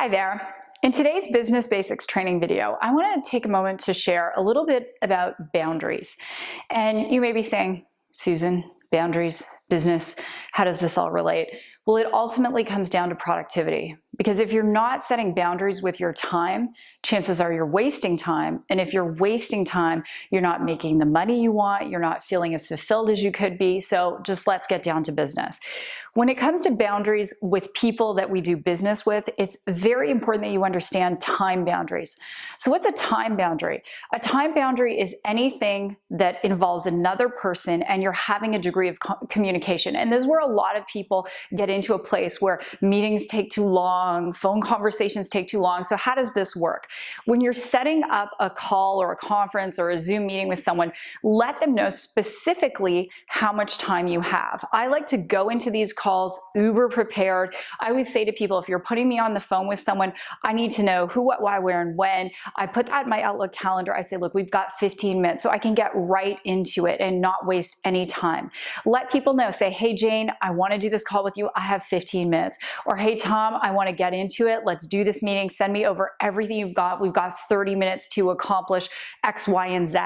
Hi there. In today's Business Basics training video, I want to take a moment to share a little bit about boundaries. And you may be saying, Susan, boundaries, business, how does this all relate? Well, it ultimately comes down to productivity. Because if you're not setting boundaries with your time, chances are you're wasting time. And if you're wasting time, you're not making the money you want, you're not feeling as fulfilled as you could be. So just let's get down to business. When it comes to boundaries with people that we do business with, it's very important that you understand time boundaries. So what's a time boundary? A time boundary is anything that involves another person and you're having a degree of communication. And this is where a lot of people get into a place where meetings take too long, phone conversations take too long. So how does this work? When you're setting up a call or a conference or a Zoom meeting with someone, let them know specifically how much time you have. I like to go into these calls uber prepared. I always say to people, if you're putting me on the phone with someone, I need to know who, what, why, where, and when. I put that in my Outlook calendar. I say, look, we've got 15 minutes, so I can get right into it and not waste any time. Let people know, say, hey, Jane, I want to do this call with you. I have 15 minutes. Or hey, Tom, I want to get into it. Let's do this meeting. Send me over everything you've got. We've got 30 minutes to accomplish X, Y, and Z.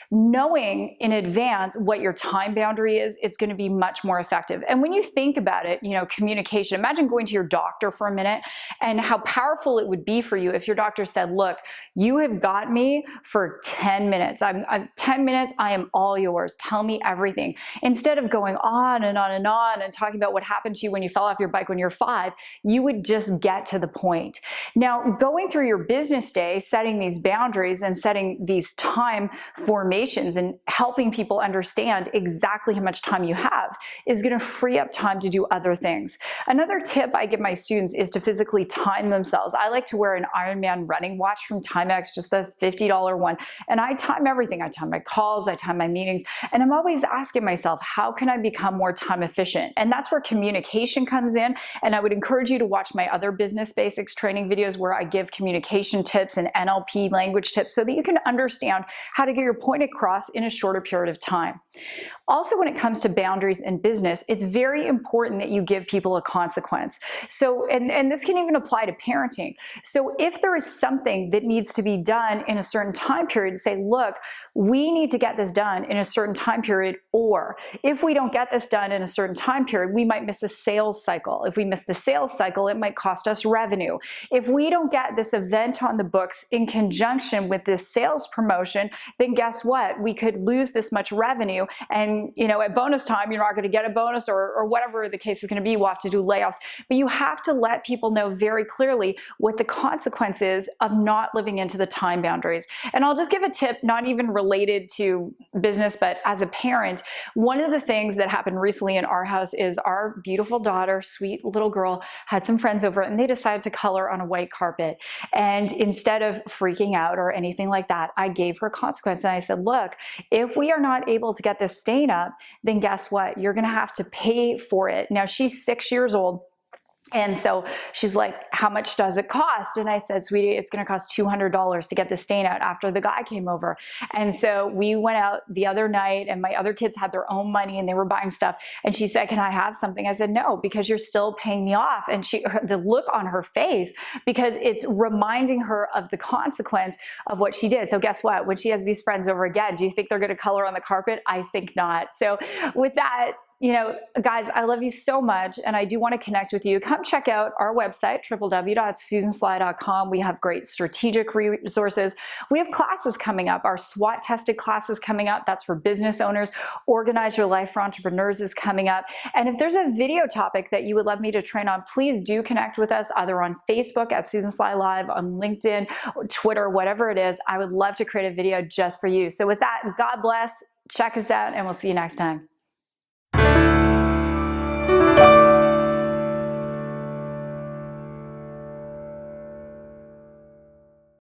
Knowing in advance what your time boundary is, it's going to be much more effective. And when you think about it, communication, imagine going to your doctor for a minute and how powerful it would be for you if your doctor said, look, you have got me for 10 minutes. I'm 10 minutes. I am all yours. Tell me everything. Instead of going on and on and on and talking about what happened to you when you fell off your bike when you're 5, you would just get to the point. Now, going through your business day, setting these boundaries and setting these time formations and helping people understand exactly how much time you have is going to free up time to do other things. Another tip I give my students is to physically time themselves. I like to wear an Ironman running watch from Timex, just the $50 one, and I time everything. I time my calls, I time my meetings, and I'm always asking myself, how can I become more time efficient? And that's where communication comes in, and I would encourage you to watch my other Business Basics training videos where I give communication tips and NLP language tips so that you can understand how to get your point across in a shorter period of time. Also, when it comes to boundaries in business, it's very important that you give people a consequence. So, and this can even apply to parenting. So if there is something that needs to be done in a certain time period, say, look, we need to get this done in a certain time period, or if we don't get this done in a certain time period, we might miss a sales cycle. If we miss the sales cycle, it might cost us revenue. If we don't get this event on the books in conjunction with this sales promotion, then guess what? We could lose this much revenue, and at bonus time, you're not going to get a bonus, or whatever the case is going to be. We'll have to do layoffs. But you have to let people know very clearly what the consequence is of not living into the time boundaries. And I'll just give a tip, not even related to business, but as a parent, one of the things that happened recently in our house is our beautiful daughter, sweet little girl, had some friends over and they decided to color on a white carpet. And instead of freaking out or anything like that, I gave her a consequence. And I said, look, if we are not able to get this stain up, then guess what? You're going to have to pay for it. Now, she's 6 years old. And so she's like, how much does it cost? And I said, sweetie, it's going to cost $200 to get the stain out after the guy came over. And so we went out the other night and my other kids had their own money and they were buying stuff. And she said, can I have something? I said, no, because you're still paying me off. And the look on her face, because it's reminding her of the consequence of what she did. So guess what? When she has these friends over again, do you think they're going to color on the carpet? I think not. So with that, guys, I love you so much and I do want to connect with you. Come check out our website, www.susansly.com. We have great strategic resources. We have classes coming up. Our SWOT tested classes coming up. That's for business owners. Organize Your Life for Entrepreneurs is coming up. And if there's a video topic that you would love me to train on, please do connect with us either on Facebook at Susan Sly Live, on LinkedIn, or Twitter, whatever it is. I would love to create a video just for you. So with that, God bless. Check us out and we'll see you next time.